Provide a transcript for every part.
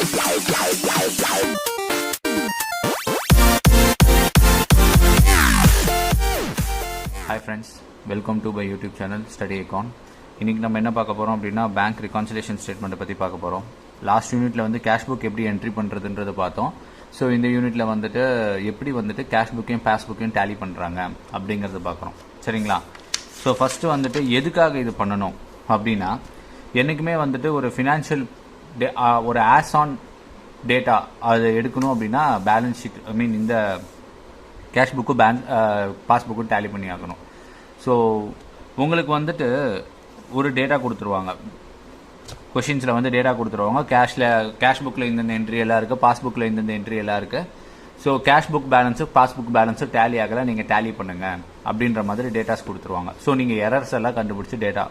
Hi friends, welcome to my YouTube channel Study Econ. இன்னைக்கு நம்ம என்ன பார்க்க போறோம் அப்படினா பேங்க் ரெகன்சிலேஷன் ஸ்டேட்மெண்ட் பத்தி பார்க்க போறோம். லாஸ்ட் யூனிட்ல வந்து கேஷ் புக் எப்படி என்ட்ரி பண்றதுன்றத பார்த்தோம். சோ இந்த யூனிட்ல வந்துட்டு எப்படி வந்துட்டு கேஷ் புக்கையும் பாஸ் புக்கையும் டாலி பண்றாங்க அப்படிங்கறத பார்க்கறோம். சரிங்களா? சோ ஃபர்ஸ்ட் வந்துட்டு எதுக்காக இது பண்ணனும் அப்படினா என்னைக்குமே வந்துட்டு ஒரு ஃபைனான்சியல் ஒரு ஆஸ் ஆன் டேட்டா அது எடுக்கணும் அப்படினா பேலன்ஸ் ஷீட் ஐ மீன் இந்த cash book passbook tally பண்ணி ஆகணும். ஸோ உங்களுக்கு வந்துட்டு ஒரு டேட்டா கொடுத்துருவாங்க, கொஷின்ஸில் வந்து டேட்டா கொடுத்துருவாங்க. கேஷ் புக்கில் இந்தந்த என்ட்ரி எல்லாம் இருக்குது, பாஸ்புக்கில் இந்தந்த என்ட்ரி எல்லாம் இருக்குது. So cash book balance passbook balance tally ஆகலை, நீங்கள் டேலி பண்ணுங்க அப்படின்ற மாதிரி டேட்டாஸ் கொடுத்துருவாங்க. ஸோ நீங்கள் எரர்ஸ் எல்லாம் கண்டுபிடிச்சி டேட்டா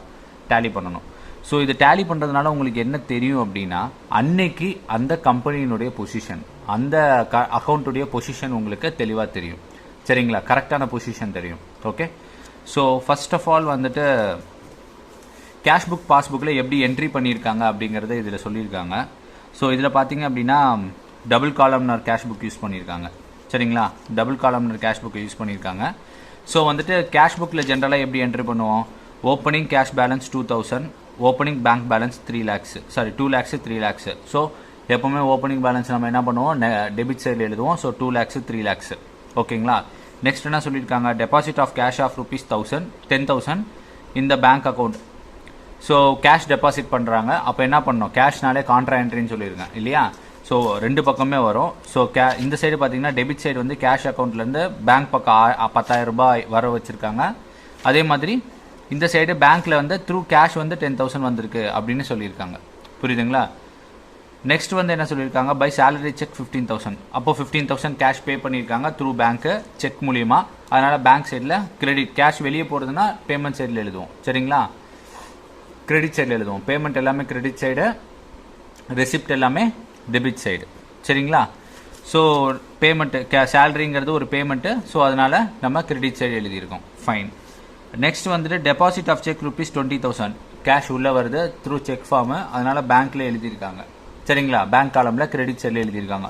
டேலி பண்ணணும். ஸோ இது டேலி பண்ணுறதுனால உங்களுக்கு என்ன தெரியும் அப்படின்னா அன்னைக்கு அந்த கம்பெனியினுடைய பொசிஷன், அந்த அக்கௌண்ட்டுடைய பொசிஷன் உங்களுக்கு தெளிவாக தெரியும். சரிங்களா? கரெக்டான பொசிஷன் தெரியும். Okay. So first of all வந்துட்டு கேஷ் புக் பாஸ்புக்கில் எப்படி என்ட்ரி பண்ணியிருக்காங்க அப்படிங்கிறத இதில் சொல்லியிருக்காங்க. ஸோ இதில் பார்த்தீங்க அப்படின்னா double columnar cash book use பண்ணியிருக்காங்க. சரிங்களா? Double columnar cash book use பண்ணியிருக்காங்க. ஸோ வந்துட்டு கேஷ் புக்கில் ஜென்ரலாக எப்படி என்ட்ரி பண்ணுவோம்? Opening cash balance 2000, opening bank balance 3 lakhs, sorry 2 lakhs 3 lakhs. So எப்போவுமே ஓப்பனிங் பேலன்ஸ் நம்ம என்ன பண்ணுவோம், டெபிட் சைடில் எழுதுவோம். So 2 lakhs 3 lakhs. ஓகேங்களா? நெக்ஸ்ட் என்ன சொல்லியிருக்காங்க, டெபாசிட் ஆஃப் கேஷ் ஆஃப் ₹10,000 இந்த bank account. So cash deposit பண்ணுறாங்க. அப்போ என்ன பண்ணணும், கேஷ்னாலே கான்ட்ரா என்ட்ரின்னு சொல்லியிருக்கேன் இல்லையா? ஸோ ரெண்டு பக்கமே வரும். ஸோ இந்த சைடு பார்த்தீங்கன்னா டெபிட் சைடு வந்து கேஷ் அக்கௌண்ட்லேருந்து பேங்க் பக்கம் 10,000 ரூபாய் வர வச்சுருக்காங்க. அதே மாதிரி இந்த சைடு பேங்க்ல வந்து த்ரூ கேஷ் வந்து 10,000 வந்திருக்கு அப்படின்னு சொல்லியிருக்காங்க. புரியுதுங்களா? நெக்ஸ்ட் வந்து என்ன சொல்லியிருக்காங்க, பை சேலரி செக் 15,000. அப்போ 15,000 கேஷ் பே பண்ணியிருக்காங்க த்ரூ பேங்க்கு செக் மூலியமா. அதனால பேங்க் சைடில் கிரெடிட், கேஷ் வெளியே போகிறதுனா பேமெண்ட் சைடில் எழுதுவோம். சரிங்களா? கிரெடிட் சைடில் எழுதுவோம். பேமெண்ட் எல்லாமே கிரெடிட் சைடு, ரெசிப்ட் எல்லாமே டெபிட் சைடு. சரிங்களா? ஸோ பேமெண்ட் சேலரிங்கிறது ஒரு பேமெண்ட்டு. ஸோ அதனால நம்ம கிரெடிட் சைடு எழுதியிருக்கோம். ஃபைன். நெக்ஸ்ட் வந்துட்டு டெபாசிட் ஆஃப் செக் ₹20,000 கேஷ் உள்ள வருது த்ரூ செக் ஃபார்ம். அதனால பேங்க்ல எழுதியிருக்காங்க. சரிங்களா? பேங்க் காலம்ல கிரெடிட் சைடில் எழுதியிருக்காங்க.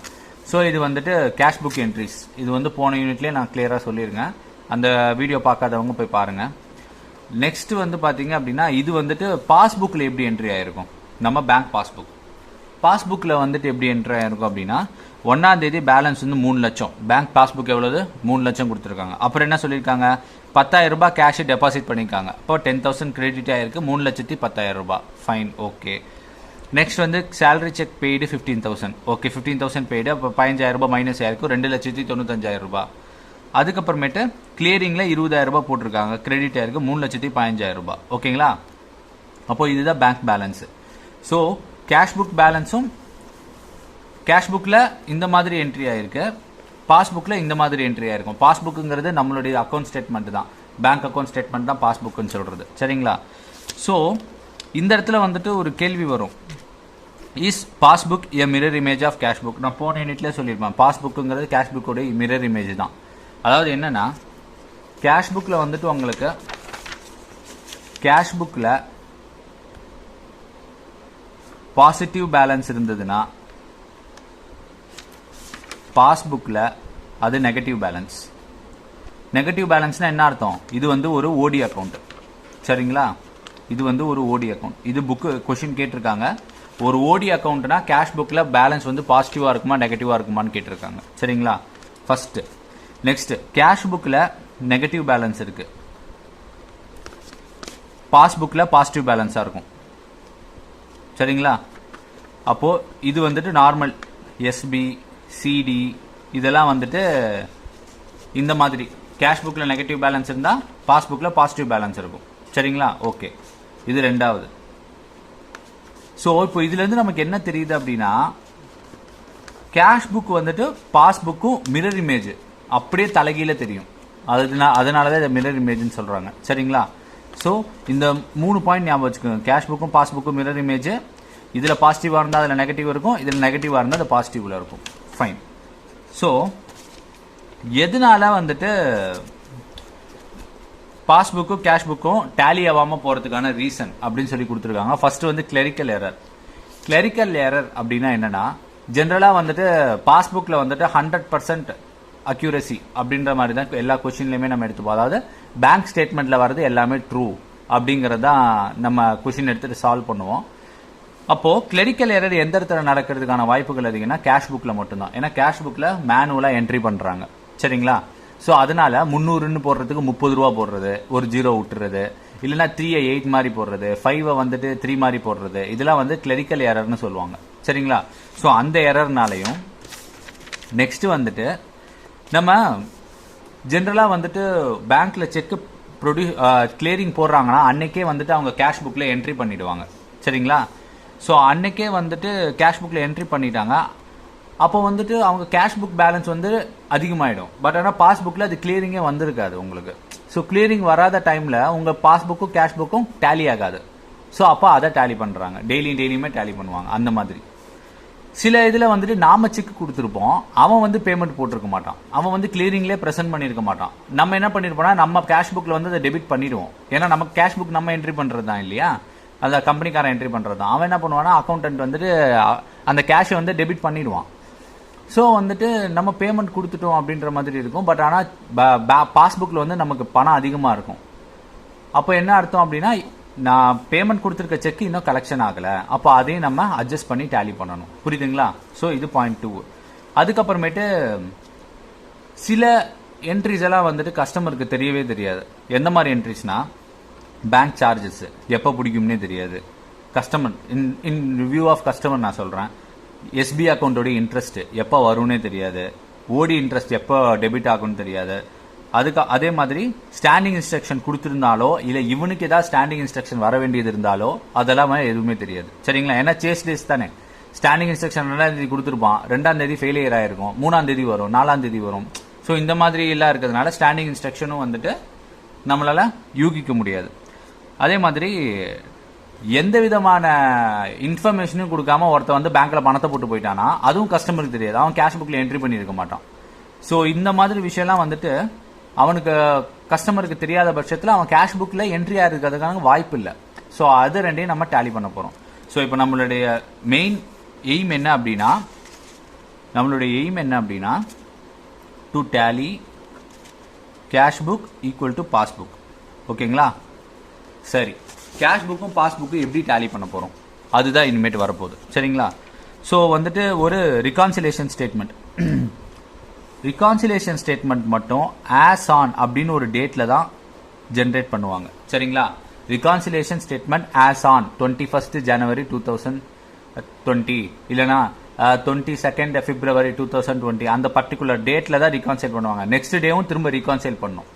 ஸோ இது வந்துட்டு கேஷ் புக் என்ட்ரிஸ். இது வந்து போன யூனிட்லேயே நான் கிளியராக சொல்லியிருக்கேன். அந்த வீடியோ பார்க்காதவங்க போய் பாருங்க. நெக்ஸ்ட் வந்து பார்த்தீங்க அப்படின்னா இது வந்துட்டு பாஸ்புக்கில் எப்படி என்ட்ரி ஆயிருக்கும், நம்ம பேங்க் பாஸ்புக்கில் வந்துட்டு எப்படி என்ட்ரி ஆயிருக்கும் அப்படின்னா 1ஆம் தேதி பேலன்ஸ் வந்து 3 லட்சம். பேங்க் பாஸ்புக் எவ்வளவு, 3 லட்சம் கொடுத்துருக்காங்க. அப்புறம் என்ன சொல்லியிருக்காங்க, 10,000 ரூபாய் கேஷ் டெபாசிட் பண்ணியிருக்காங்க. இப்போ 10,000 கிரெடிட் ஆயிருக்கு, 3,10,000 ரூபாய். Fine, okay. நெக்ஸ்ட் வந்து salary check paid 15,000. Okay, 15,000 paid. அப்போ 15,000 ரூபாய் மைனஸ் ஆயிருக்கு, 2,95,000 ரூபாய். அதுக்கப்புறமேட்டு கிளியரிங்ல 20,000 ரூபாய் போட்டிருக்காங்க, கிரெடிட் ஆயிருக்கு 3,15,000 ரூபாய். ஓகேங்களா? அப்போ இதுதான் bank balance. So cash book பேலன்ஸும் கேஷ் புக்கில் இந்த மாதிரி என்ட்ரி ஆயிருக்கு, பாஸ்புக்கில் இந்த மாதிரி என்ட்ரி ஆயிருக்கும். பாஸ்புக்குங்கிறது நம்மளுடைய அக்கௌண்ட் ஸ்டேட்மெண்ட் தான், பேங்க் அக்கௌண்ட் ஸ்டேட்மெண்ட் தான் பாஸ்புக்குன்னு சொல்றது. சரிங்களா? ஸோ இந்த இடத்துல வந்துட்டு ஒரு கேள்வி வரும், is passbook a mirror image of cash book? நான் போன யூனிட்ல சொல்லியிருப்பேன், பாஸ்புக்குங்கிறது கேஷ் புக்கோட மிரர் இமேஜ் தான். அதாவது என்னன்னா கேஷ் புக்கில் வந்துட்டு உங்களுக்கு கேஷ் புக்கில் பாசிட்டிவ் பேலன்ஸ் இருந்ததுன்னா பாஸ்புக்கில் அது நெகட்டிவ் பேலன்ஸ். நெகட்டிவ் பேலன்ஸ்னா என்ன அர்த்தம், இது வந்து ஒரு ஓடி அக்கௌண்ட். சரிங்களா? இது வந்து ஒரு ஓடி அக்கௌண்ட். இது புக்கு கொஸ்டின் கேட்டிருக்காங்க, ஒரு ஓடி அக்கௌண்ட்னா கேஷ் புக்கில் பேலன்ஸ் வந்து பாசிட்டிவாக இருக்குமா நெகட்டிவாக இருக்குமான்னு கேட்டிருக்காங்க. சரிங்களா? ஃபர்ஸ்ட். நெக்ஸ்ட், கேஷ் புக்கில் நெகட்டிவ் பேலன்ஸ் இருக்கு, பாஸ்புக்கில் பாசிட்டிவ் பேலன்ஸாக இருக்கும். சரிங்களா? அப்போ இது வந்துட்டு நார்மல் எஸ்பி சிடி இதெல்லாம் வந்துட்டு இந்த மாதிரி கேஷ் புக்கில் நெகட்டிவ் பேலன்ஸ் இருந்தால் பாஸ்புக்கில் பாசிட்டிவ் பேலன்ஸ் இருக்கும். சரிங்களா? ஓகே, இது ரெண்டாவது. ஸோ இப்போ இதுலேருந்து நமக்கு என்ன தெரியுது அப்படின்னா கேஷ் புக் வந்துட்டு பாஸ்புக்கும் மிரர் இமேஜ் அப்படியே தலைகீழ தெரியும். அதனால தான் இதை மிரர் இமேஜ்னு சொல்கிறாங்க. சரிங்களா? ஸோ இந்த 3 பாயிண்ட் ஞாபகம் வச்சுக்கோங்க. கேஷ் புக்கும் பாஸ்புக்கும் மிரர் இமேஜ். இதில் பாசிட்டிவாக இருந்தால் அதில் நெகட்டிவ் இருக்கும், இதில் நெகட்டிவாக இருந்தால் அது பாசிட்டிவ்ல இருக்கும். ஃபைன். ஸோ எதனால வந்துட்டு பாஸ்புக்கும் கேஷ் புக்கும் டேலி ஆகாமல் போகிறதுக்கான ரீசன் அப்படின்னு சொல்லி கொடுத்துருக்காங்க. ஃபர்ஸ்ட் வந்து கிளரிக்கல் எரர். கிளரிக்கல் எரர் அப்படின்னா என்னன்னா ஜென்ரலாக வந்துட்டு பாஸ்புக்கில் வந்துட்டு 100% அக்யூரசி அப்படின்ற மாதிரி தான் எல்லா கொஷின்லையுமே நம்ம எடுத்துப்போம். அதாவது பேங்க் ஸ்டேட்மெண்ட்டில் வர்றது எல்லாமே ட்ரூ அப்படிங்கிறது தான் நம்ம கொஷின் எடுத்துகிட்டு சால்வ் பண்ணுவோம். அப்போது கிளரிக்கல் எரர் எந்த இடத்துல நடக்கிறதுக்கான வாய்ப்புகள் அதிகம்னா கேஷ் புக்கில் மட்டும்தான். ஏன்னா கேஷ் புக்கில் மேனுவலாக என்ட்ரி பண்ணுறாங்க. சரிங்களா? ஸோ அதனால 300ன்னு போடுறதுக்கு 30 ரூபா போடுறது, ஒரு 0 விட்டுறது, இல்லைனா 3 8 மாதிரி போடுறது, 5 வந்துட்டு 3 மாதிரி போடுறது, இதெல்லாம் வந்து கிளரிக்கல் எரர்னு சொல்லுவாங்க. சரிங்களா? ஸோ அந்த எரர்னாலையும் நெக்ஸ்ட் வந்துட்டு நம்ம ஜென்ரலாக வந்துட்டு பேங்க்ல செக் கிளியரிங் போடுறாங்கன்னா அன்னைக்கே வந்துட்டு அவங்க கேஷ் புக்கில் என்ட்ரி பண்ணிடுவாங்க. சரிங்களா? ஸோ அன்னைக்கே வந்துட்டு கேஷ் புக்கில் என்ட்ரி பண்ணிட்டாங்க. அப்போ வந்துட்டு அவங்க கேஷ் புக் பேலன்ஸ் வந்து அதிகமாகிடும். பட் ஆனால் பாஸ்புக்கில் அது கிளியரிங்கே வந்திருக்காது உங்களுக்கு. ஸோ கிளியரிங் வராத டைமில் உங்கள் பாஸ்புக்கும் கேஷ் புக்கும் டேலி ஆகாது. ஸோ அப்போ அதை டேலி பண்ணுறாங்க. டெய்லியுமே டேலி பண்ணுவாங்க. அந்த மாதிரி சில இதில் வந்துட்டு நாம செக் கொடுத்துருப்போம், அவன் வந்து பேமெண்ட் போட்டிருக்க மாட்டான், அவன் வந்து கிளியரிங்லேயே ப்ரெசென்ட் பண்ணியிருக்க மாட்டான். நம்ம என்ன பண்ணியிருப்போம்னா நம்ம கேஷ் புக்கில் வந்து அதை டெபிட் பண்ணிடுவோம். ஏன்னா நமக்கு கேஷ் புக் நம்ம என்ட்ரி பண்ணுறது தான் இல்லையா, அந்த கம்பெனிக்காரன் என்ட்ரி பண்ணுறது தான். அவன் என்ன பண்ணுவான்னா அக்கௌண்டன்ட் வந்துட்டு அந்த கேஷை வந்து டெபிட் பண்ணிடுவான். ஸோ வந்துட்டு நம்ம பேமெண்ட் கொடுத்துட்டோம் அப்படின்ற மாதிரி இருக்கும். பட் ஆனால் பாஸ்புக்கில் வந்து நமக்கு பணம் அதிகமாக இருக்கும். அப்போ என்ன அர்த்தம் அப்படின்னா நான் பேமெண்ட் கொடுத்துருக்க செக் இன்னும் கலெக்ஷன் ஆகலை. அப்போ அதையும் நம்ம அட்ஜஸ்ட் பண்ணி டேலி பண்ணணும். புரியுதுங்களா? ஸோ இது பாயிண்ட் 2. அதுக்கப்புறமேட்டு சில என்ட்ரிஸ் எல்லாம் வந்துட்டு கஸ்டமருக்கு தெரியவே தெரியாது. எந்த மாதிரி என்ட்ரிஸ்னா பேங்க் சார்ஜஸ் எப்போ பிடிக்கும்னே தெரியாது. Customer in review of customer நான் சொல்கிறேன். எஸ்பி அக்கௌண்ட்டோட இன்ட்ரெஸ்ட் எப்போ வரும்னே தெரியாது. ஓடி இன்ட்ரெஸ்ட் எப்போ டெபிட் ஆகும்னு தெரியாது. அதே மாதிரி ஸ்டாண்டிங் இன்ஸ்ட்ரக்ஷன் கொடுத்துருந்தாலோ இல்லை இவனுக்கு ஏதாவது ஸ்டாண்டிங் இன்ஸ்ட்ரக்ஷன் வர வேண்டியது இருந்தாலோ அதெல்லாம் எதுவுமே தெரியாது. சரிங்களா? ஏன்னா சேஸ் டேஸ் தானே. ஸ்டாண்டிங் இன்ஸ்ட்ரக்ஷன் 2ஆம் தேதி கொடுத்துருப்பான், 2ஆம் தேதி ஃபெயிலியர் ஆயிருக்கும், 3ஆம் தேதி வரும், 4ஆம் தேதி வரும். ஸோ இந்த மாதிரி எல்லாம் இருக்கிறதுனால ஸ்டாண்டிங் இன்ஸ்ட்ரக்ஷனும் வந்துட்டு நம்மளால யூகிக்க முடியாது. அதே மாதிரி எந்த விதமான இன்ஃபர்மேஷனும் கொடுக்காம ஒருத்த வந்து பேங்க்ல பணத்தை போட்டு போயிட்டானா அதுவும் கஸ்டமருக்கு தெரியாது. அவன் கேஷ் புக்ல என்ட்ரி பண்ணியிருக்க மாட்டான். ஸோ இந்த மாதிரி விஷயம்லாம் வந்துட்டு அவனுக்கு கஸ்டமருக்கு தெரியாத பட்சத்தில் அவன் கேஷ் புக்கில் என்ட்ரி ஆகிறதுக்கான வாய்ப்பு இல்லை. ஸோ அது ரெண்டையும் நம்ம டேலி பண்ண போகிறோம். ஸோ இப்போ நம்மளுடைய மெயின் எய்ம் என்ன அப்படின்னா to tally cash book equal to passbook. ஓகேங்களா? சரி, கேஷ் புக்கும் பாஸ்புக்கும் எப்படி டேலி பண்ண போகிறோம் அதுதான் இனிமேட்டு வரப்போகுது. சரிங்களா? ஸோ வந்துட்டு ஒரு ரிகான்சிலேஷன் ஸ்டேட்மெண்ட் மட்டும் ஆஸ் ஆன் அப்படின்னு ஒரு டேட்டில் தான் ஜென்ரேட் பண்ணுவாங்க. சரிங்களா? ரிகான்சிலேஷன் ஸ்டேட்மெண்ட் ஆஸ் ஆன் 21 ஜனவரி 2020 இல்லைனா 22 பிப்ரவரி 2020 அந்த பர்டிகுலர் டேட்டில் தான் ரிகான்சைல் பண்ணுவாங்க. நெக்ஸ்ட் டேவும் திரும்ப ரிகான்சைல் பண்ணணும்.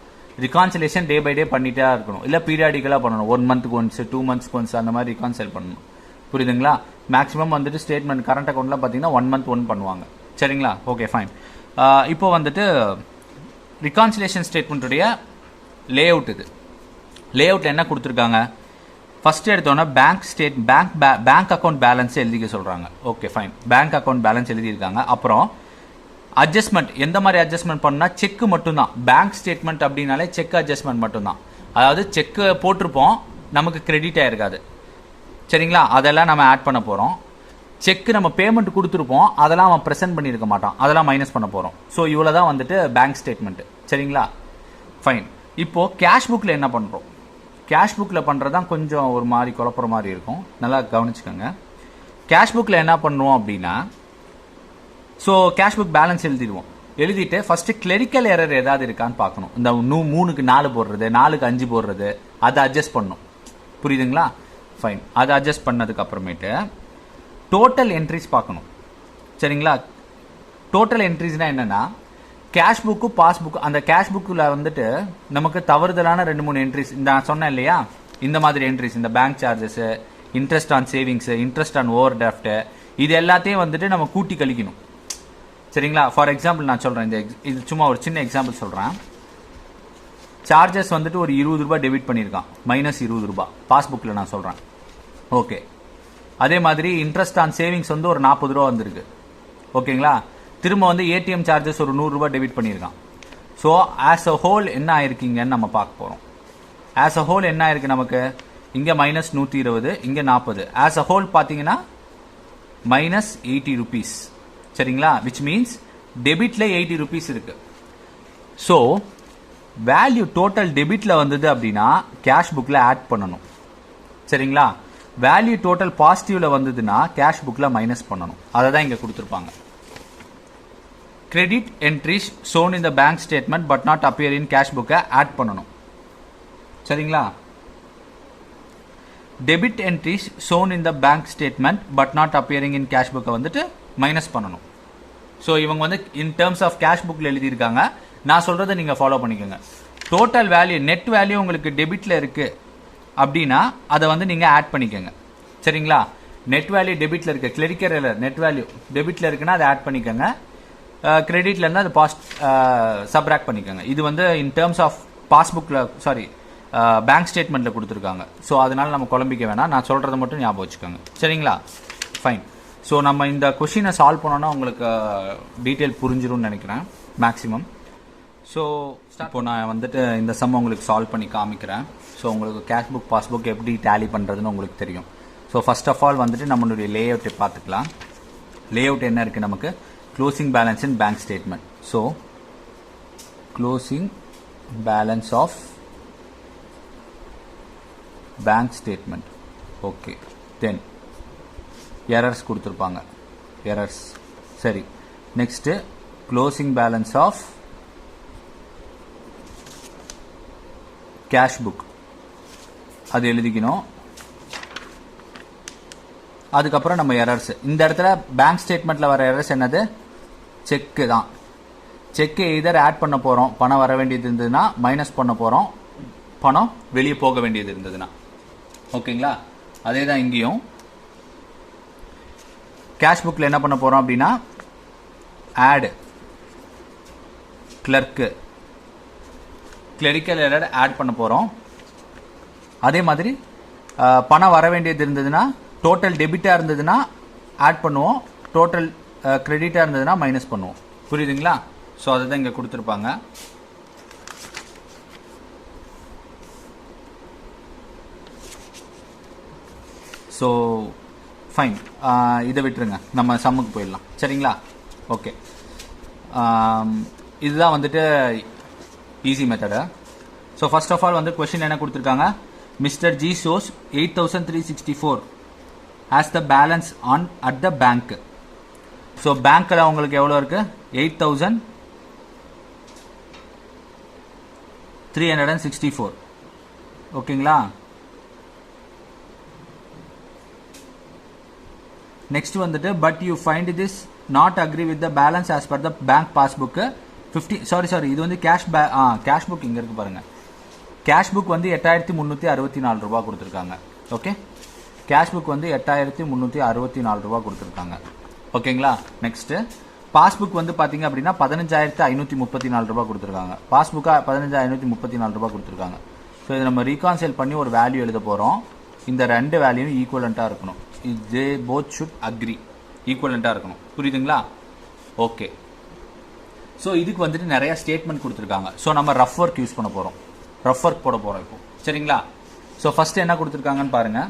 ரிகான்சிலேஷன் டே பை டே பண்ணிட்டே இருக்கணும். இல்லை பீரியாடிக்கலாக பண்ணணும். 1 மந்த்துக்கு ஒன்ஸ், 2 மந்த்ஸ்க்கு ஒன்ஸ் அந்த மாதிரி ரிகான்சைல் பண்ணணும். புரியுதுங்களா? மேக்ஸிமம் வந்துட்டு ஸ்டேட்மெண்ட் கரண்ட் அக்கௌண்ட்லாம் பார்த்தீங்கன்னா 1 மந்த் 1 பண்ணுவாங்க. சரிங்களா? Okay fine. இப்போ வந்துட்டு ரிகான்சிலேஷன் ஸ்டேட்மெண்ட்டுடைய லே அவுட் இது. லே அவுட்டில் என்ன கொடுத்துருக்காங்க? ஃபர்ஸ்ட் எடுத்தோன்னா பேங்க் அக்கௌண்ட் பேலன்ஸ் எழுதிக்க சொல்கிறாங்க. Okay fine. Bank account balance எழுதியிருக்காங்க. அப்புறம் அட்ஜஸ்ட்மெண்ட் எந்த மாதிரி அட்ஜஸ்ட்மெண்ட் பண்ணா செக் மட்டும்தான். பேங்க் ஸ்டேட்மெண்ட் அப்படின்னாலே செக் அட்ஜஸ்ட்மெண்ட் மட்டும்தான். அதாவது செக் போட்டிருப்போம், நமக்கு கிரெடிட் ஆயிருக்காது. சரிங்களா? அதெல்லாம் நம்ம ஆட் பண்ண போகிறோம். செக் நம்ம பேமெண்ட் கொடுத்துருப்போம், அதெல்லாம் அவன் ப்ரெசென்ட் பண்ணியிருக்க மாட்டான், அதெல்லாம் மைனஸ் பண்ண போகிறோம். ஸோ இவ்வளோ தான் வந்துட்டு பேங்க் ஸ்டேட்மெண்ட். சரிங்களா? ஃபைன். இப்போ கேஷ் புக்கில் என்ன பண்ணுறோம்? கேஷ் புக்கில் பண்ணுறது தான் கொஞ்சம் ஒரு மாதிரி குழப்புற மாதிரி இருக்கும். நல்லா கவனிச்சுக்கோங்க. கேஷ் புக்கில் என்ன பண்ணுவோம் அப்படின்னா ஸோ கேஷ் புக் பேலன்ஸ் எழுதிட்டு ஃபர்ஸ்ட் கிளரிக்கல் எரர் ஏதாவது இருக்கான்னு பார்க்கணும். இந்த 3க்கு 4 போடுறது, 4க்கு 5 போடுறது, அதை அட்ஜஸ்ட் பண்ணணும். புரியுதுங்களா? ஃபைன். அதை அட்ஜஸ்ட் பண்ணதுக்கு அப்புறமேட்டு டோட்டல் என்ட்ரிஸ் பார்க்கணும். சரிங்களா? டோட்டல் என்ட்ரிஸ்னா என்னன்னா கேஷ் புக்கு பாஸ்புக். அந்த கேஷ் புக்கில் வந்துட்டு நமக்கு தவறுதலான 2-3 என்ட்ரிஸ் இந்த நான் சொன்னேன் இல்லையா, இந்த மாதிரி என்ட்ரிஸ், இந்த bank charges, interest on savings, interest on over draft, இது எல்லாத்தையும் வந்துட்டு நம்ம கூட்டி கழிக்கணும். சரிங்களா? ஃபார் எக்ஸாம்பிள் நான் சொல்கிறேன், இது சும்மா ஒரு சின்ன எக்ஸாம்பிள் சொல்கிறேன். சார்ஜஸ் வந்துட்டு ஒரு 20 ரூபாய் டெபிட் பண்ணியிருக்கான், -20 ரூபாய் பாஸ்புக்கில் நான் சொல்கிறேன். ஓகே. அதே மாதிரி இன்ட்ரெஸ்ட் ஆன் சேவிங்ஸ் வந்து ஒரு 40 ரூபா வந்திருக்கு. ஓகேங்களா? திரும்ப வந்து ஏடிஎம் சார்ஜஸ் ஒரு 100 ரூபாய் டெபிட் பண்ணியிருக்கான். ஸோ ஆஸ் அ ஹோல் என்ன ஆயிருக்கீங்கன்னு நம்ம பார்க்க போகிறோம். ஆஸ் அ ஹோல் என்ன ஆயிருக்கு நமக்கு? இங்கே -120, இங்கே 40. ஆஸ் அ ஹோல் பார்த்தீங்கன்னா -80 rupees. சரிங்களா, விச் மீன்ஸ் டெபிட்ல 80 rupees இருக்கு. ஸோ வேல்யூ டோட்டல் டெபிட்ல வந்தது அப்படின்னா கேஷ் புக்ல ஆட் பண்ணணும். சரிங்களா, வேல்யூ டோட்டல் பாசிட்டிவ்ல வந்ததுன்னா கேஷ் புக்ல மைனஸ் பண்ணணும். அதை தான் இங்க கொடுத்துருப்பாங்க. Credit entries shown in the bank statement but not appear in cash book add பண்ணணும். சரிங்களா, debit entries shown in the bank statement but not appearing in cash book வந்துட்டு மைனஸ் பண்ணணும். ஸோ இவங்க வந்து இன் டேர்ம்ஸ் ஆஃப் கேஷ் புக்ல எழுதியிருக்காங்க. நான் சொல்றதை நீங்க ஃபாலோ பண்ணிக்கோங்க. டோட்டல் வேல்யூ நெட் வேல்யூ உங்களுக்கு டெபிட்ல இருக்கு அப்படின்னா அதை வந்து நீங்க ஆட் பண்ணிக்கோங்க. சரிங்களா, நெட் வேல்யூ டெபிட்ல இருக்கு, கிளரிக்கல் எரர் நெட் வேல்யூ டெபிட்ல இருக்குன்னா அதை ஆட் பண்ணிக்கோங்க. கிரெடிட்ல இருந்தால் அது சப்ராக்ட் பண்ணிக்கோங்க. இது வந்து இன் டேர்ம்ஸ் ஆஃப் பாஸ்புக்ல சாரி பேங்க் ஸ்டேட்மெண்ட்ல கொடுத்துருக்காங்க. ஸோ அதனால நம்ம குழம்பிக்க வேணாம், நான் சொல்றதை மட்டும் ஞாபகம் வச்சுக்கோங்க. சரிங்களா, ஃபைன். ஸோ நம்ம இந்த கொஷினை சால்வ் பண்ணோன்னா உங்களுக்கு டீட்டெயில் புரிஞ்சிரும்னு நினைக்கிறேன் மேக்ஸிமம். ஸோ இப்போ நான் வந்துட்டு இந்த சம் உங்களுக்கு சால்வ் பண்ணி காமிக்கிறேன். ஸோ உங்களுக்கு கேஷ் புக் பாஸ்புக் எப்படி டேலி பண்ணுறதுன்னு உங்களுக்கு தெரியும். ஸோ ஃபர்ஸ்ட் ஆஃப் ஆல் வந்துட்டு நம்மளுடைய லே அவுட்டை பார்த்துக்கலாம். லே அவுட் என்ன இருக்குது நமக்கு, closing balance in bank statement. So closing balance of bank statement. Okay, then errors கொடுத்துருப்பாங்க, எரர்ஸ். சரி, next closing balance of cash book அது எழுதிக்கணும். அதுக்கப்புறம் நம்ம எரர்ஸ். இந்த இடத்துல பேங்க் ஸ்டேட்மெண்ட்ல வர எரர்ஸ் என்னது, செக்கு தான். செக்கு எதர் ஆட் பண்ண போறோம், பணம் வர வேண்டியது இருந்ததுன்னா மைனஸ் பண்ண போறோம், பணம் வெளியே போக வேண்டியது இருந்ததுன்னா. ஓகேங்களா, அதே தான் இங்கேயும். கேஷ் புக்ல என்ன பண்ண போறோம் அப்படின்னா add clerk clerical error add பண்ண போறோம். அதே மாதிரி பணம் வர வேண்டியது இருந்ததுன்னா டோட்டல் டெபிட்டா இருந்ததுன்னா ஆட் பண்ணுவோம், டோட்டல் கிரெடிட்டா இருந்ததுன்னா மைனஸ் பண்ணுவோம். புரியுதுங்களா? ஸோ அதுதான் இங்க கொடுத்துருப்பாங்க. ஸோ ஃபைன், இதை விட்டுருங்க, நம்ம சம்முக்கு போயிடலாம். சரிங்களா, ஓகே. இதுதான் வந்துட்டு easy method. So first of all வந்து கொஸ்டின் என்ன கொடுத்துருக்காங்க, mister G shows 8364 as the balance on at the bank. So பேங்க்கில் உங்களுக்கு எவ்வளோ இருக்கு, 8364. ஓகேங்களா. நெக்ஸ்ட் வந்துட்டு but you find this not agree with the balance as per the bank passbook 50. Sorry இது வந்து கேஷ் புக் இங்க இருக்கு பாருங்க. கேஷ் புக் வந்து 8364 ரூபாய் கொடுத்துருக்காங்க. ஓகே, கேஷ் புக் வந்து 8364 ரூபாய் கொடுத்துருக்காங்க. ஓகேங்களா. நெக்ஸ்ட் பாஸ்புக் வந்து பாத்தீங்க அப்படின்னா 15534 ரூபாய் கொடுத்துருக்காங்க. பாஸ்புக்கா 15534 ரூபாய் கொடுத்துருக்காங்க. ஸோ இதை நம்ம ரீகான்சைல் பண்ணி ஒரு வேல்யூ எழுத போறோம். இந்த ரெண்டு வேல்யூவும் ஈக்குவலண்டா இருக்கணும். they both should agree, ஈக்குவலண்டா இருக்கணும். புரியுதுங்களா? ஓகே. ஸோ இதுக்கு வந்துட்டு நிறைய ஸ்டேட்மெண்ட் கொடுத்துருக்காங்க. ஸோ நம்ம ரஃப் ஒர்க் யூஸ் பண்ண போறோம், ரஃப் ஒர்க் போட போறோம் இப்போ. சரிங்களா. ஸோ ஃபர்ஸ்ட் என்ன கொடுத்துருக்காங்கன்னு பாருங்க.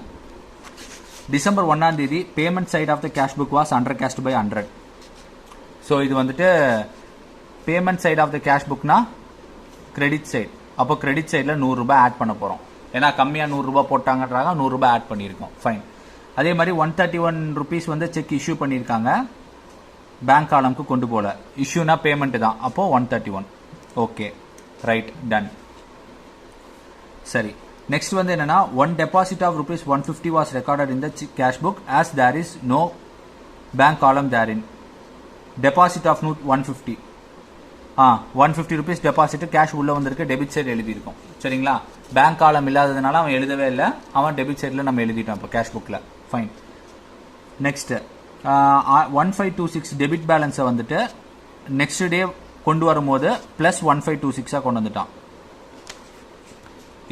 டிசம்பர் 1ஆம் தேதி payment side of the cash book was under cast by 100. So இது வந்துட்டு payment side of the cash புக்னா கிரெடிட் சைட். அப்போ கிரெடிட் சைடில் 100 ரூபாய் ஆட் பண்ண போறோம். ஏன்னா கம்மியாக 100 ரூபாய் போட்டாங்கன்றாங்க, 100 ரூபாய் ஆட் பண்ணியிருக்கோம். ஃபைன். அதே மாதிரி 131 rupees வந்து செக் இஷ்யூ பண்ணியிருக்காங்க, பேங்க் காலம்க்கு கொண்டு போல. இஷ்யூனா பேமெண்ட் தான், அப்போ 131. Okay, right, done. சரி, நெக்ஸ்ட் வந்து என்னன்னா one deposit of rupees 150 was recorded in the cash book as there is no bank column there in. Deposit of 150 150 rupees deposit cash உள்ள வந்திருக்கு, டெபிட் சைடு எழுதியிருக்கோம். சரிங்களா. பேங்க் காலம் இல்லாததுனால அவன் எழுதவே இல்லை, அவன் டெபிட் சைடில் நம்ம எழுதிட்டோம் இப்போ கேஷ் புக்கில். ஃபைன். நெக்ஸ்ட் 1526 டெபிட் பேலன்ஸை வந்துட்டு நெக்ஸ்ட் டே கொண்டு வரும்போது பிளஸ் 1526 கொண்டு வந்துட்டான்.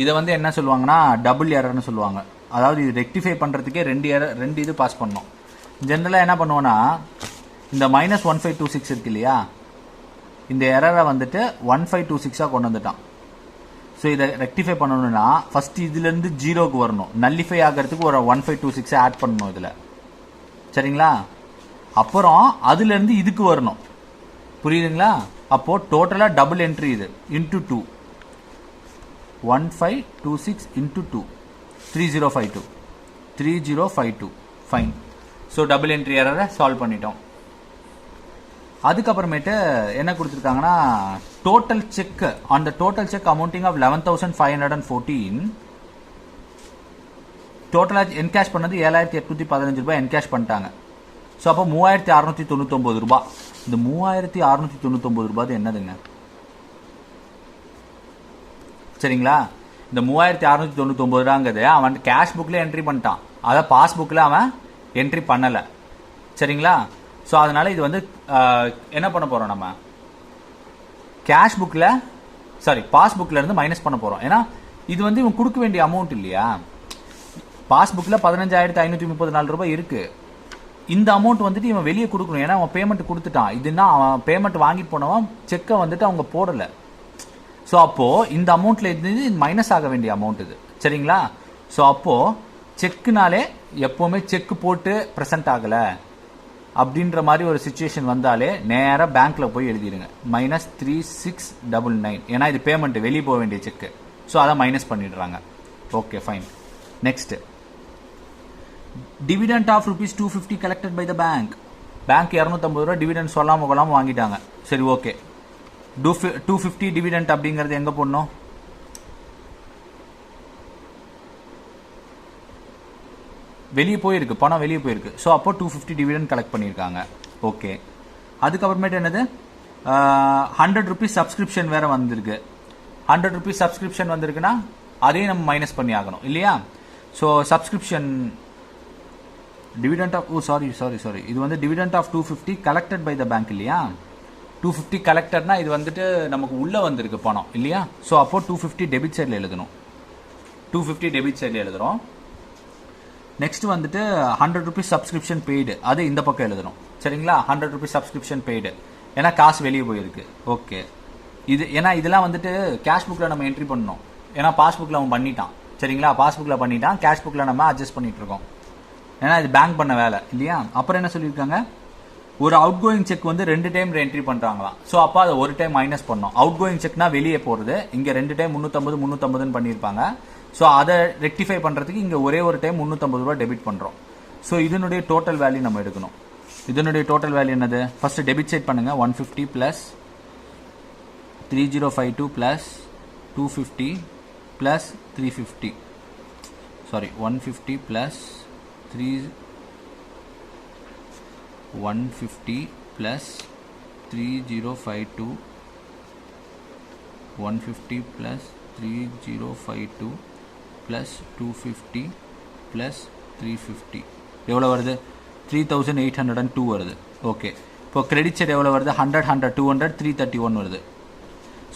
இதை வந்து என்ன சொல்லுவாங்கன்னா டபுள் எரர்னு சொல்லுவாங்க. அதாவது இது ரெக்டிஃபை பண்றதுக்கே ரெண்டு இது பாஸ் பண்ணோம். ஜென்ரலா என்ன பண்ணுவோம்னா இந்த -1526 இருக்கு இல்லையா, இந்த எரரை வந்துட்டு 1526 கொண்டு வந்துட்டான். ஸோ இதை ரெக்டிஃபை பண்ணணும்னா ஃபர்ஸ்ட் இதுல இருந்து 0க்கு வரணும். நல்லிஃபை ஆகிறதுக்கு ஒரு 1526 ஆட் பண்ணணும் இதுல. சரிங்களா. அப்புறம் அதுல இருந்து இதுக்கு வரணும். புரியுதுங்களா? அப்போ டோட்டலா டபுள் என்ட்ரி இது into 2 1526 into 2 3052 fine. So double entry எரரை சால்வ் பண்ணிட்டோம். அதுக்கப்புறமேட்டு என்ன கொடுத்துருக்காங்கன்னா total check on the total check amounting of 11,514 டோட்டலாக என்கேஷ் பண்ணது 7,815 ரூபாய் என்கேஷ் பண்ணிட்டாங்க. ஸோ அப்போ 3,699 ரூபாய். இந்த 3,699 ரூபாய் என்னதுங்க? சரிங்களா? இந்த 3,699 ரூபாங்கிறது அவன் கேஷ் புக்கில் என்ட்ரி பண்ணிட்டான், அதை பாஸ்புக்கில் அவன் என்ட்ரி பண்ணலை. சரிங்களா? ஸோ அதனால இது வந்து என்ன பண்ண போகிறோம், நம்ம கேஷ் புக்கில் பாஸ்புக்கில் இருந்து மைனஸ் பண்ண போகிறோம். ஏன்னா இது வந்து இவன் கொடுக்க வேண்டிய அமௌண்ட் இல்லையா. பாஸ்புக்கில் 15,534 ரூபாய் இருக்கு. இந்த அமௌண்ட் வந்துட்டு இவன் வெளியே கொடுக்கணும், ஏன்னா அவன் பேமெண்ட் கொடுத்துட்டான். இதுன்னா அவன் பேமெண்ட் வாங்கிட்டு போனவன் செக்கை வந்துட்டு அவங்க போடலை. ஸோ அப்போ இந்த அமௌண்ட்ல இருந்து மைனஸ் ஆக வேண்டிய அமௌண்ட் இது. சரிங்களா? ஸோ அப்போ செக்குனாலே எப்பவுமே செக் போட்டு ப்ரெசென்ட் ஆகலை அப்படின்ற மாதிரி ஒரு சிச்சுவேஷன் வந்தாலே நேராக பேங்க்ல போய் எழுதிடுங்க -3699. ஏன்னா இது பேமெண்ட் வெளியே போக வேண்டிய செக்கு. ஸோ அதை மைனஸ் பண்ணிடுறாங்க. Okay fine. Next dividend of ₹250 collected by the bank. Bank 250 ரூபா டிவிடெண்ட் சொல்லாம கொள்ளாம வாங்கிட்டாங்க. சரி ஓகே. 250 டிவிடெண்ட் அப்படிங்கிறது எங்க போடணும்? வெளியே போயிருக்கு, பணம் வெளியே போயிருக்கு. ஸோ அப்போ 250 டிவிடெண்ட் கலெக்ட் பண்ணியிருக்காங்க. ஓகே. அதுக்கப்புறமேட்டு என்னது, 100 rupees சப்ஸ்கிரிப்ஷன் வேற வந்திருக்கு. 100 rupees சப்ஸ்கிரிப்ஷன் வந்திருக்குன்னா அதையும் நம்ம மைனஸ் பண்ணி ஆகணும் இல்லையா? So subscription dividend of sorry இது வந்து dividend of 250 collected by the bank இல்லையா? 250 கலெக்டட்னா இது வந்துட்டு நமக்கு உள்ள வந்திருக்கு பணம் இல்லையா? ஸோ அப்போ 250 டெபிட் சைடில் எழுதணும். 250 டெபிட் சைடில் எழுதுறோம். நெக்ஸ்ட் வந்துட்டு 100 rupees சப்ஸ்கிரிப்ஷன் பெய்டு, அது இந்த பக்கம் எழுதணும். சரிங்களா? 100 rupees சப்ஸ்கிரிப்ஷன் பெய்டு, ஏன்னா காசு வெளியே போயிருக்கு. ஓகே. இது ஏன்னா இதெல்லாம் வந்துட்டு கேஷ் புக்கில் நம்ம என்ட்ரி பண்ணணும், ஏன்னா பாஸ்புக்கில் அவன் பண்ணிட்டான். சரிங்களா? பாஸ்புக்கில் பண்ணிட்டான், கேஷ் புக்கில் நம்ம அட்ஜஸ்ட் பண்ணிட்டு இருக்கோம். ஏன்னா இது பேங்க் பண்ண வேலை இல்லையா? அப்புறம் என்ன சொல்லியிருக்காங்க, ஒரு அவுட் கோயிங் செக் வந்து 2 டைம் என்ட்ரி பண்றாங்களாம். ஸோ அப்போ அதை ஒரு டைம் மைனஸ் பண்ணோம். அவுட் கோயிங் செக்னா வெளியே போறது, இங்க 2 டைம் 350 பண்ணியிருப்பாங்க. ஸோ அதை ரெக்டிஃபை பண்றதுக்கு இங்க ஒரே ஒரு டைம் 350 ரூபாய் டெபிட் பண்றோம். ஸோ இதனுடைய டோட்டல் வேல்யூ நம்ம எடுக்கணும். இதனுடைய டோட்டல் வேல்யூ என்னது? ஃபர்ஸ்ட் டெபிட் சைட் பண்ணுங்க. 150 plus 3052 plus 250 plus 350 sorry 150 plus 150 plus 3052 150 plus 3052 plus 250 plus 350 எவ்வளவு வருது? 3802 வருது. ஓகே. இப்போ கிரெடிட் சைடு எவ்வளவு வருது? 100 100 200 331 வருது.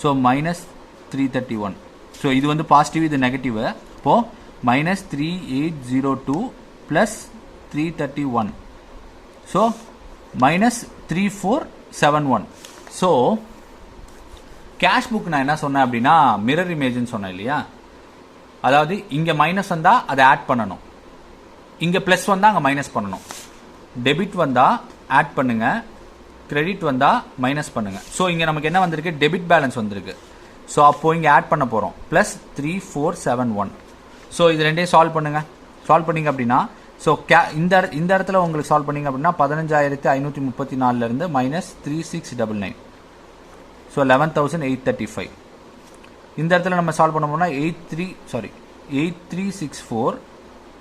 ஸோ -331. ஸோ இது வந்து பாசிட்டிவ், இது நெகட்டிவ். இப்போ -3802 plus 331. So -3471. So cash book நான் என்ன சொன்னேன் அப்படின்னா மிரர் இமேஜ்னு சொன்னேன் இல்லையா? அதாவது இங்க மைனஸ் வந்தா அதை ஆட் பண்ணணும், இங்க பிளஸ் வந்தா அங்க மைனஸ் பண்ணணும். டெபிட் வந்தா ஆட் பண்ணுங்க, கிரெடிட் வந்தா மைனஸ் பண்ணுங்க. ஸோ இங்க நமக்கு என்ன வந்திருக்கு? டெபிட் பேலன்ஸ் வந்திருக்கு. ஸோ அப்போ இங்க ஆட் பண்ண போறோம் +3471. ஸோ இது ரெண்டையும் சால்வ் பண்ணுங்க. சால்வ் பண்ணீங்க அப்படின்னா ஸோ இந்த இடத்துல உங்களுக்கு சால்வ் பண்ணீங்க அப்படின்னா 15,534 இருந்து -3699. ஸோ 11,835. இந்த இடத்துல நம்ம சால்வ் பண்ண போனா 8364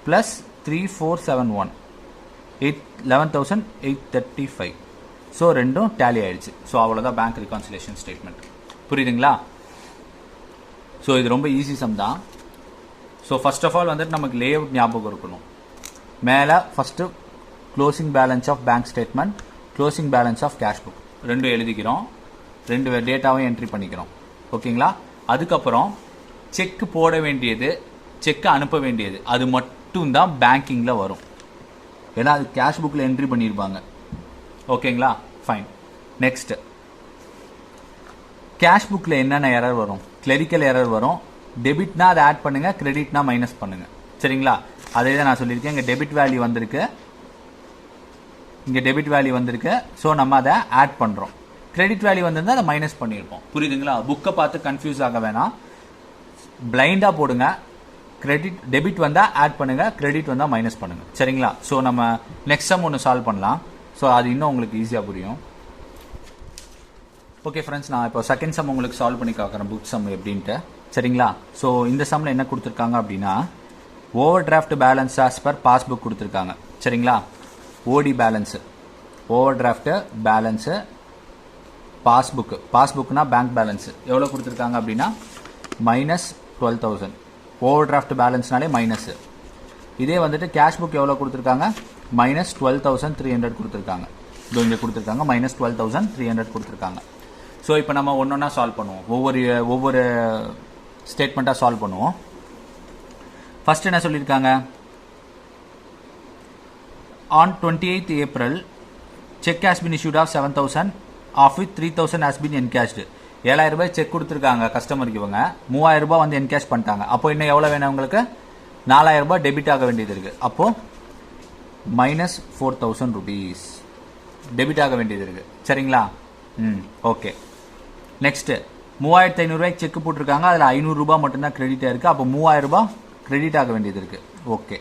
பிளஸ் 3471 11,835. ஸோ ரெண்டும் டேலி ஆயிடுச்சு. ஸோ அவ்வளோதான் பேங்க் ரிகான்சிலேஷன் ஸ்டேட்மெண்ட். புரியுதுங்களா? ஸோ இது ரொம்ப ஈஸி சம் தான். ஸோ ஃபர்ஸ்ட் ஆஃப் ஆல் வந்துட்டு நமக்கு லே அவுட் ஞாபகம் இருக்கணும். மேலே first closing balance of bank statement, closing balance of cash book ரெண்டும் எழுதிக்கிறோம், 2 டேட்டாவையும் என்ட்ரி பண்ணிக்கிறோம். ஓகேங்களா? அதுக்கப்புறம் செக் போட வேண்டியது, செக் அனுப்ப வேண்டியது, அது மட்டும் தான் பேங்கிங்கில் வரும். ஏன்னா அது கேஷ் புக்கில் என்ட்ரி பண்ணியிருப்பாங்க. ஓகேங்களா? ஃபைன். நெக்ஸ்ட் கேஷ் புக்கில் என்னென்ன எரர் வரும்? கிளரிக்கல் எரர் வரும். டெபிட்னா அதை ஆட் பண்ணுங்க, கிரெடிட்னா மைனஸ் பண்ணுங்க. சரிங்களா? அதே தான் நான் சொல்லியிருக்கேன். இங்கே டெபிட் வேல்யூ வந்திருக்கு, இங்கே டெபிட் வேல்யூ வந்திருக்கு. ஸோ நம்ம அதை ஆட் பண்ணுறோம். கிரெடிட் வேல்யூ வந்திருந்தால் அதை மைனஸ் பண்ணியிருப்போம். புரியுதுங்களா? புக்கை பார்த்து கன்ஃபியூஸ் ஆக வேணாம், பிளைண்டாக போடுங்க. கிரெடிட் டெபிட் வந்தால் ஆட் பண்ணுங்க, கிரெடிட் வந்தால் மைனஸ் பண்ணுங்க. சரிங்களா? ஸோ நம்ம நெக்ஸ்ட் சம் ஒன்று சால்வ் பண்ணலாம். ஸோ அது இன்னும் உங்களுக்கு ஈஸியாக புரியும். ஓகே ஃப்ரெண்ட்ஸ், நான் இப்போ செகண்ட் சம் உங்களுக்கு சால்வ் பண்ணி காக்கிறேன், புக் சம் எப்படின்ட்டு. சரிங்களா? ஸோ இந்த சம்மில் என்ன கொடுத்துருக்காங்க அப்படின்னா, overdraft balance as per passbook கொடுத்துருக்காங்க. சரிங்களா? OD balance, overdraft balance, பாஸ்புக்னா பேங்க் பேலன்ஸு எவ்வளோ கொடுத்துருக்காங்க அப்படின்னா மைனஸ் 12,000. ஓவர் டிராஃப்ட் பேலன்ஸ்னாலே மைனஸு. இதே வந்துட்டு கேஷ் புக் எவ்வளோ கொடுத்துருக்காங்க, மைனஸ் 12,300 கொடுத்துருக்காங்க. இதோ இங்கே கொடுத்துருக்காங்க மைனஸ் 12,300 கொடுத்துருக்காங்க. ஸோ இப்போ நம்ம ஒன்றா சால்வ் பண்ணுவோம், ஒவ்வொரு ஸ்டேட்மெண்ட்டாக சால்வ் பண்ணுவோம். ஃபர்ஸ்ட் என்ன சொல்லியிருக்காங்க, on 28th April cheque has been issued of 7,000 of with 3,000 has been encashed. 7,000 ரூபாய் செக் கொடுத்துருக்காங்க கஸ்டமருக்கு, இவங்க 3,000 ரூபாய் வந்து என்கேஷ் பண்ணிட்டாங்க. அப்போ இன்னும் எவ்வளோ வேணும் உங்களுக்கு, 4,000 ரூபாய் டெபிட் ஆக வேண்டியது இருக்குது. அப்போது மைனஸ் 4,000 rupees டெபிட் ஆக வேண்டியது இருக்குது. சரிங்களா? ஓகே. நெக்ஸ்ட்டு 3,500 ரூபாய்க்கு செக் போட்டிருக்காங்க, அதில் 500 ரூபாய் மட்டும்தான் கிரெடிட்டாக இருக்குது. அப்போ 3,000 ரூபாய் கிரெடிட் ஆக வேண்டியது இருக்குது. ஓகே,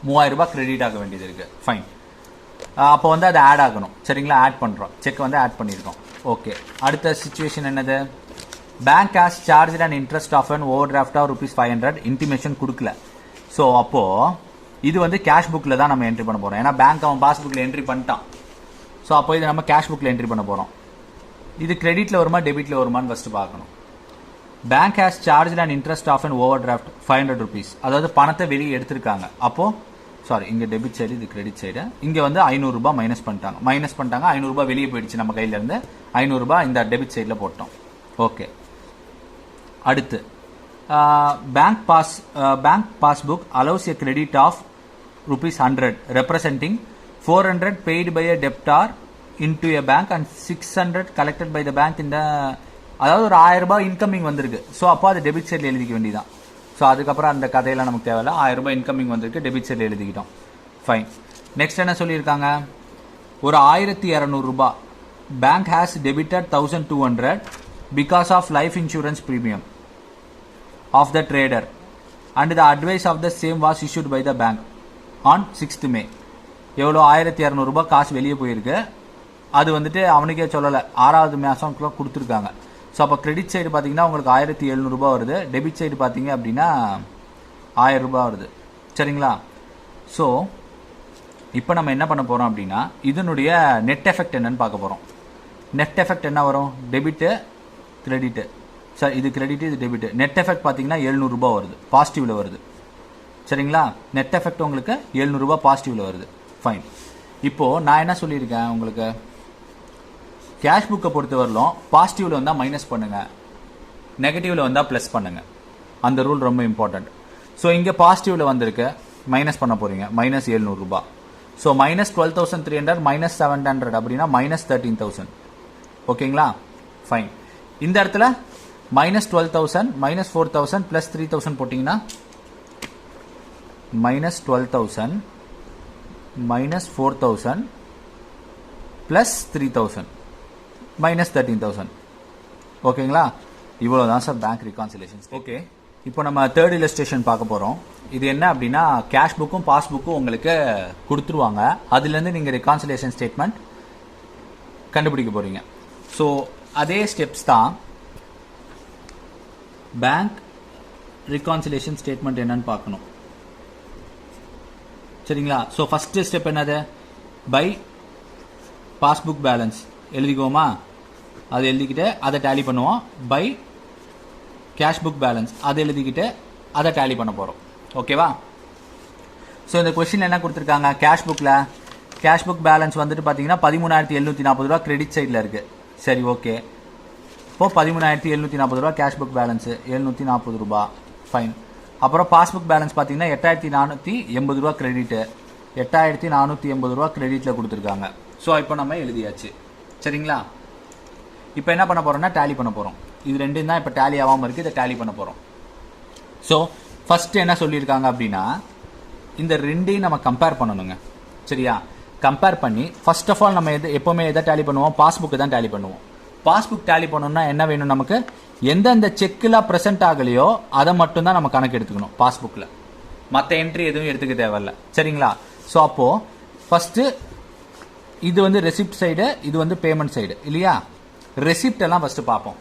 3,000 ரூபாய் கிரெடிட் ஆக வேண்டியது இருக்குது. ஃபைன். அப்போ வந்து அதை ஆட் ஆகணும். சரிங்களா? ஆட் பண்ணுறோம், செக் வந்து ஆட் பண்ணியிருக்கோம். ஓகே. அடுத்த சிச்சுவேஷன் என்னது, bank has charge and interest of an overdraft of ₹500 intimation கொடுக்கல. ஸோ அப்போது இது வந்து கேஷ் புக்கில் தான் நம்ம என்ட்ரி பண்ண போகிறோம். ஏன்னா பேங்க் அவன் பாஸ்புக்கில் என்ட்ரி பண்ணிட்டான். ஸோ அப்போ இது நம்ம கேஷ் புக்கில் என்ட்ரி பண்ண போகிறோம். இது கிரெடிட்டில் வருமா டெபிட்டில் வருமானு ஃபஸ்ட்டு பார்க்கணும். Bank has charge and interest of an overdraft ₹500. அதாவது பணத்தை வெளியே எடுத்திருக்காங்க. அப்போது சாரி, இங்கே டெபிட் சைடு, இது கிரெடிட் சைடு. இங்கே வந்து 500 ரூபாய் மைனஸ் பண்ணிட்டாங்க. 500 ரூபாய் வெளியே போயிடுச்சு நம்ம கையிலேருந்து. 500 ரூபாய் இந்த டெபிட் சைடில் போட்டோம். ஓகே. அடுத்து bank passbook allows a credit of ₹100 representing 400 paid by a debtor into a bank and 600 collected by the bank. இந்த அதாவது ஒரு 1,000 ரூபாய் இன்கமிங் வந்திருக்கு. ஸோ அப்போ அது டெபிட் சைடில் எழுதிக்க வேண்டியதான். ஸோ அதுக்கப்புறம் அந்த கதையெல்லாம் நமக்கு தேவையில்ல. 1,000 ரூபாய் இன்கமிங் வந்திருக்கு, டெபிட் சைடில் எழுதிக்கிட்டோம். ஃபைன். நெக்ஸ்ட் என்ன சொல்லியிருக்காங்க, ஒரு 1,200 ரூபாய் bank has debited 1,200 because of life insurance premium of the trader and the advice of the same was issued by the bank on 6th May. எவ்வளோ, 1,200 ரூபாய் காசு வெளியே போயிருக்கு. அது வந்துட்டு அவனுக்கே சொல்லலை, 6வது மாதம்க்குள்ள கொடுத்துருக்காங்க. ஸோ அப்போ கிரெடிட் சைடு பார்த்தீங்கன்னா உங்களுக்கு 1,700 ரூபாய் வருது, டெபிட் சைடு பார்த்தீங்க அப்படின்னா 1,000 ரூபாய் வருது. சரிங்களா? ஸோ இப்போ நம்ம என்ன பண்ண போகிறோம் அப்படின்னா, இதனுடைய நெட் எஃபெக்ட் என்னன்னு பார்க்க போகிறோம். நெட் எஃபெக்ட் என்ன வரும், டெபிட்டு கிரெடிட்டு. சார், இது கிரெடிட்டு, இது டெபிட்டு. நெட் எஃபெக்ட் பார்த்தீங்கன்னா 700 ரூபாய் வருது, பாசிட்டிவில் வருது. சரிங்களா? நெட் எஃபெக்ட் உங்களுக்கு 700 ரூபாய் பாசிட்டிவில் வருது. ஃபைன். இப்போது நான் என்ன சொல்லியிருக்கேன் உங்களுக்கு, கேஷ் புக்கை பொறுத்த வரலும் பாசிட்டிவில் வந்தால் மைனஸ் பண்ணுங்கள், நெகட்டிவில் வந்தால் ப்ளஸ் பண்ணுங்கள். அந்த ரூல் ரொம்ப இம்பார்ட்டண்ட். ஸோ இங்கே பாசிட்டிவில் வந்திருக்கு, மைனஸ் பண்ண போகிறீங்க, மைனஸ் 700 ரூபாய். ஸோ மைனஸ் 12,300 மைனஸ் 700 அப்படின்னா மைனஸ் 13,000. ஓகேங்களா? ஃபைன். இந்த இடத்துல மைனஸ் 12,000 மைனஸ் 4,000 ப்ளஸ் 3,000 போட்டிங்கன்னா மைனஸ் 12,000 மைனஸ் 4,000 ப்ளஸ் 3,000 மைனஸ் 13,000. ஓகேங்களா? இவ்வளோ தான் சார் பேங்க் ரிகான்சிலேஷன். ஓகே. இப்போ நம்ம தேர்ட் இல்லஸ்ட்ரேஷன் பார்க்க போகிறோம். இது என்ன அப்படின்னா, கேஷ் புக்கும் பாஸ்புக்கும் உங்களுக்கு கொடுத்துருவாங்க, அதுலேருந்து நீங்கள் ரிகான்சிலேஷன் ஸ்டேட்மெண்ட் கண்டுபிடிக்க போகிறீங்க. ஸோ அதே ஸ்டெப்ஸ் தான் பேங்க் ரிகான்சிலேஷன் ஸ்டேட்மெண்ட் என்னன்னு பார்க்கணும். சரிங்களா? ஸோ ஃபஸ்ட்டு ஸ்டெப் என்னது, பை பாஸ்புக் பேலன்ஸ் எழுதிக்குவோமா, அது எழுதிக்கிட்டு அதை டேலி பண்ணுவோம். பை கேஷ் புக் பேலன்ஸ் அதை எழுதிக்கிட்டு அதை டேலி பண்ண போகிறோம். ஓகேவா? ஸோ இந்த கொஸ்டின் என்ன கொடுத்துருக்காங்க, கேஷ் புக் பேலன்ஸ் வந்துட்டு பார்த்தீங்கன்னா 13,740 ரூபா கிரெடிட் சைடில் இருக்குது. சரி, ஓகே. இப்போது 13,740 ரூபா கேஷ் புக் பேலன்ஸு 740 ரூபா. ஃபைன். அப்புறம் பாஸ்புக் பேலன்ஸ் பார்த்தீங்கன்னா 8,480 ரூபா கிரெடிட்டு, 8,480 ரூபா கிரெடிட்டில் கொடுத்துருக்காங்க. ஸோ இப்போ நம்ம எழுதியாச்சு. சரிங்களா? இப்போ என்ன பண்ண போகிறோம்னா டேலி பண்ண போகிறோம். இது ரெண்டும் தான் இப்போ டேலி ஆகாமல் இருக்குது, இதை டேலி பண்ண போகிறோம். ஸோ ஃபஸ்ட்டு என்ன சொல்லியிருக்காங்க அப்படின்னா, இந்த ரெண்டையும் நம்ம கம்பேர் பண்ணணுங்க. சரியா? கம்பேர் பண்ணி ஃபர்ஸ்ட் ஆஃப் ஆல் நம்ம எப்போவுமே எதை டேலி பண்ணுவோம், பாஸ்புக்கு தான் டேலி பண்ணுவோம். பாஸ்புக் டேலி பண்ணணும்னா என்ன வேணும், நமக்கு எந்தெந்த செக்கில் ப்ரெசென்ட் ஆகலையோ அதை மட்டும்தான் நம்ம கணக்கு எடுத்துக்கணும் பாஸ்புக்கில். மற்ற என்ட்ரி எதுவும் எடுத்துக்க தேவையில்ல, சரிங்களா? ஸோ அப்போது ஃபஸ்ட்டு இது வந்து ரெசிப்ட் சைடு, இது வந்து பேமெண்ட் சைடு இல்லையா? ரெசிப்ட் எல்லாம் ஃபஸ்ட்டு பார்ப்போம்.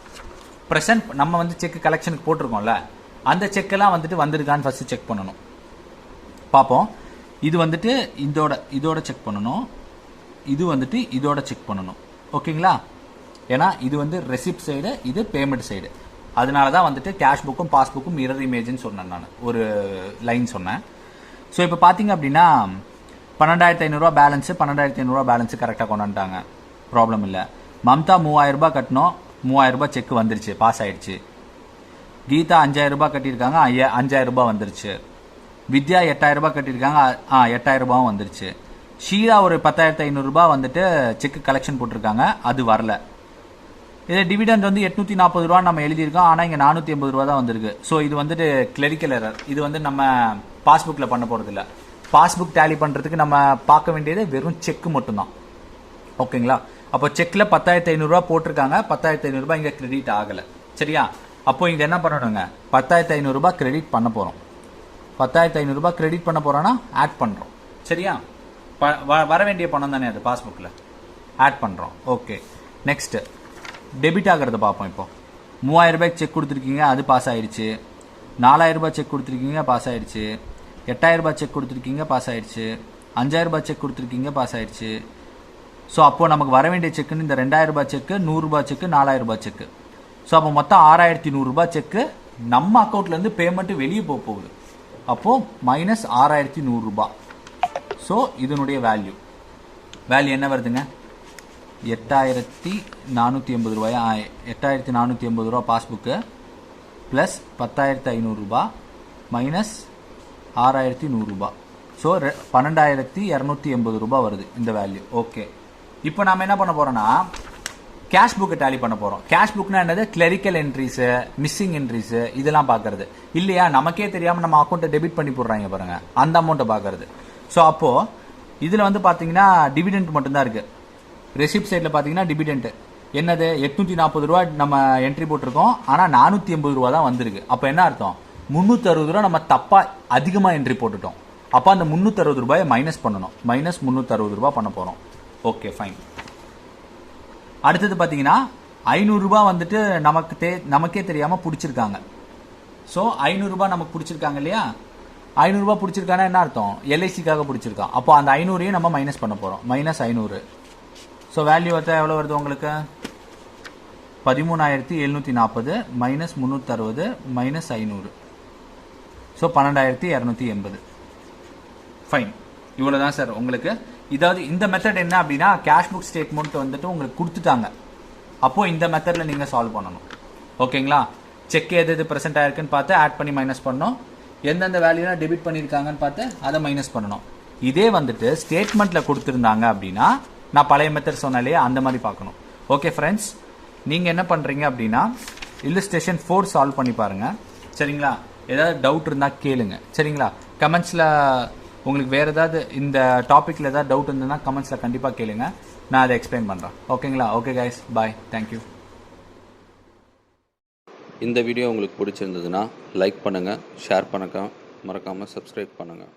ப்ரெசென்ட் நம்ம வந்து செக் கலெக்ஷனுக்கு போட்டிருக்கோம்ல, அந்த செக்கெல்லாம் வந்துட்டு வந்திருக்கான்னு ஃபஸ்ட்டு செக் பண்ணணும், பார்ப்போம். இது வந்துட்டு இதோட செக் பண்ணணும், இது வந்துட்டு இதோட செக் பண்ணணும், ஓகேங்களா? ஏன்னா இது வந்து ரெசிப்ட் சைடு, இது பேமெண்ட் சைடு. அதனால தான் வந்துட்டு கேஷ் புக்கும் பாஸ்புக்கும் மிரர் இமேஜ்னு சொன்னேன், நான் ஒரு லைன் சொன்னேன். ஸோ இப்போ பார்த்தீங்க அப்படின்னா 12,500 பேலன்ஸு, 12,500 பேலன்ஸு கரெக்டாக கொண்டாண்டாங்க, ப்ராப்ளம் இல்லை. மம்தா 3,000 ரூபாய் கட்டணும், 3,000 ரூபாய் செக் வந்துருச்சு, பாஸ் ஆயிடுச்சு. கீதா 5,000 ரூபாய் கட்டியிருக்காங்க, 5,000 ரூபாய் வந்துருச்சு. வித்யா 8,000 ரூபாய் கட்டியிருக்காங்க, 8,000 ரூபாயும் வந்துருச்சு. ஷீலா ஒரு 10,500 ரூபாய் வந்துட்டு செக் கலெக்ஷன் போட்டிருக்காங்க, அது வரல. இது டிவிடெண்ட் வந்து 840 ரூபா நம்ம எழுதியிருக்கோம், ஆனால் இங்கே 480 ரூபா தான் வந்திருக்கு. ஸோ இது வந்துட்டு கிளரிக்கல் எரர். இது வந்து நம்ம பாஸ்புக்கில் பண்ண போகிறது இல்லை. பாஸ்புக் டேலி பண்ணுறதுக்கு நம்ம பார்க்க வேண்டியது வெறும் செக்கு மட்டும்தான், ஓகேங்களா? அப்போ செக்கில் 10,500 ரூபா போட்டிருக்காங்க, 10,500 ரூபாய் இங்கே கிரெடிட் ஆகலை, சரியா? அப்போ இங்கே என்ன பண்ணணுங்க, 10,500 ரூபாய் கிரெடிட் பண்ண போகிறோம். 10,500 ரூபாய் கிரெடிட் பண்ண போகிறோன்னா ஆட் பண்ணுறோம், சரியா? வர வேண்டிய பணம் தானே அது, பாஸ்புக்கில் ஆட் பண்ணுறோம். ஓகே, நெக்ஸ்ட்டு டெபிட் ஆகிறத பார்ப்போம். இப்போ 3,000 ரூபாய்க்கு செக் கொடுத்துருக்கீங்க, அது பாஸ் ஆயிடுச்சு. 4,000 ரூபாய் செக் கொடுத்துருக்கீங்க, பாஸ் ஆயிடுச்சு. 8,000 ரூபாய் செக் கொடுத்துருக்கீங்க, பாஸ் ஆயிடுச்சு. 5,000 ரூபாய் செக் கொடுத்துருக்கீங்க, பாஸ் ஆயிடுச்சு. ஸோ அப்போது நமக்கு வர வேண்டிய செக்குன்னு இந்த 2,000 ரூபாய் செக்கு, 100 ரூபாய் செக்கு, 4,000 ரூபாய் செக்கு. ஸோ அப்போ மொத்தம் 6,100 ரூபாய் செக்கு நம்ம அக்கௌண்ட்லேருந்து பேமெண்ட்டு வெளியே போகுது. அப்போது மைனஸ் 6,100 ரூபாய். ஸோ இதனுடைய வேல்யூ என்ன வருதுங்க, 8,480 ரூபாயா? 8,480 ரூபா பாஸ்புக்கு ப்ளஸ் 10,500 ரூபா மைனஸ் 6,100 ரூபா. ஸோ 12,280 ரூபா வருது இந்த வேல்யூ. ஓகே, இப்போ நம்ம என்ன பண்ண போகிறோன்னா கேஷ் புக்கை டேலி பண்ண போகிறோம். கேஷ் புக்னா என்னது, கிளரிக்கல் என்ட்ரிஸு, மிஸ்ஸிங் என்ட்ரிஸு, இதெல்லாம் பார்க்கறது இல்லையா? நமக்கே தெரியாமல் நம்ம அக்கௌண்ட்டை டெபிட் பண்ணி போடுறாங்க பாருங்கள், அந்த அமௌண்ட்டை பார்க்கறது. ஸோ அப்போது இதில் வந்து பார்த்தீங்கன்னா டிவிடெண்ட் மட்டும்தான் இருக்குது. ரெசிப்ட் சைடில் பார்த்தீங்கன்னா டிவிடெண்ட் என்னது, 840 ரூபா நம்ம என்ட்ரி போட்டிருக்கோம், ஆனால் 480 ரூபா தான் வந்திருக்கு. அப்போ என்ன அர்த்தம், 360 ரூபா நம்ம தப்பாக அதிகமாக என்ட்ரி போட்டுட்டோம். அப்போ அந்த 360 ரூபாயை மைனஸ் பண்ணணும், மைனஸ் 360 ரூபா பண்ண போகிறோம். Okay, fine. அடுத்தது பார்த்தீங்கன்னா 500 ரூபா வந்துட்டு நமக்கே தெரியாமல் பிடிச்சிருக்காங்க. ஸோ 500 ரூபா நமக்கு பிடிச்சிருக்காங்க இல்லையா? 500 ரூபா பிடிச்சிருக்காங்கன்னா என்ன அர்த்தம், எல்ஐசிக்காக பிடிச்சிருக்கான். அப்போ அந்த 500ஐயும் நம்ம மைனஸ் பண்ண போகிறோம், மைனஸ் 500. ஸோ வேல்யூ எவ்வளோ வருது உங்களுக்கு, 13,740 மைனஸ் 360 மைனஸ் 500. ஸோ 12,280. ஃபைன், இவ்வளோ தான் சார் உங்களுக்கு. இதாவது இந்த மெத்தட் என்ன அப்படின்னா, கேஷ் புக் ஸ்டேட்மெண்ட் வந்துட்டு உங்களுக்கு கொடுத்துட்டாங்க, அப்போது இந்த மெத்தடில் நீங்கள் சால்வ் பண்ணணும், ஓகேங்களா? செக் எது ப்ரெசென்ட் ஆயிருக்குன்னு பார்த்து ஆட் பண்ணி மைனஸ் பண்ணணும், எந்தெந்த வேல்யூலாம் டெபிட் பண்ணியிருக்காங்கன்னு பார்த்து அதை மைனஸ் பண்ணணும். இதே வந்துட்டு ஸ்டேட்மெண்ட்டில் கொடுத்துருந்தாங்க அப்படின்னா நான் பழைய மெத்தட் சொன்னாலே அந்த மாதிரி பார்க்கணும். ஓகே ஃப்ரெண்ட்ஸ், நீங்கள் என்ன பண்ணுறீங்க அப்படின்னா இல்லுஸ்ட்ரேஷன் 4 சால்வ் பண்ணி பாருங்கள், சரிங்களா? ஏதாவது டவுட் இருந்தால் கேளுங்க, சரிங்களா? கமெண்ட்ஸில் உங்களுக்கு வேறு ஏதாவது இந்த டாப்பிக்கில் ஏதாவது டவுட் இருந்ததுன்னா கமெண்ட்ஸில் கண்டிப்பாக கேளுங்க, நான் அதை எக்ஸ்பிளைன் பண்ணுறேன், ஓகேங்களா? ஓகே கைஸ், பாய், தேங்க்யூ. இந்த வீடியோ உங்களுக்கு பிடிச்சிருந்ததுன்னா லைக் பண்ணுங்கள், ஷேர் பண்ணுங்கள், மறக்காமல் சப்ஸ்கிரைப் பண்ணுங்கள்.